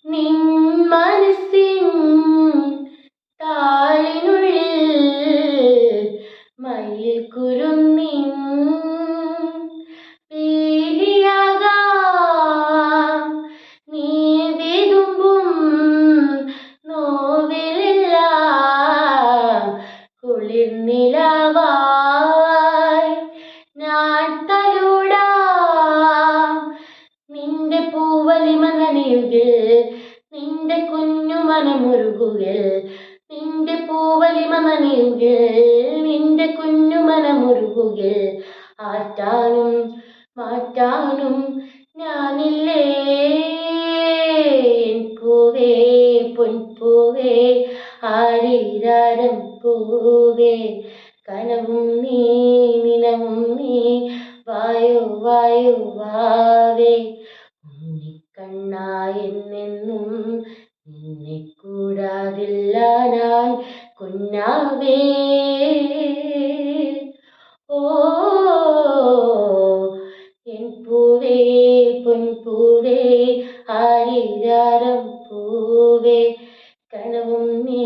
നിൻ മനസ്സിൻ താളിനുള്ളിൽ മയിൽ കുരുന്നിൻ പീലിയാകാം. നീ വിതുമ്പും നോവിലെല്ലാം കുളിർനിലാവായി ഞാൻ തലോടാം. നിന്റെ പൂവലിമ നനയുകിൽ, നിന്റെ കുഞ്ഞു മനമുരുകുകിൽ. നിന്റെ പൂവലിമ നനയുകിൽ, നിന്റെ കുഞ്ഞു മനമുരുകുകിൽ. ആറ്റാനും മാറ്റാനും ഞാനില്ലേ പൂവേ, പൊൻപൂവേ, ആരീരാരം പൂവേ. കനവും നീ നിലവും നീ, വായോ വായോ വാവേ. ഉണ്ണിക്കണ്ണായെന്നെന്നും നിന്നെ കൂടാതില്ല ഞാൻ കുഞ്ഞാവേ. ഓ എൻ പൂവേ, പൊൻപൂവേ, ആരീരാരം പൂവേ. കനവും നീ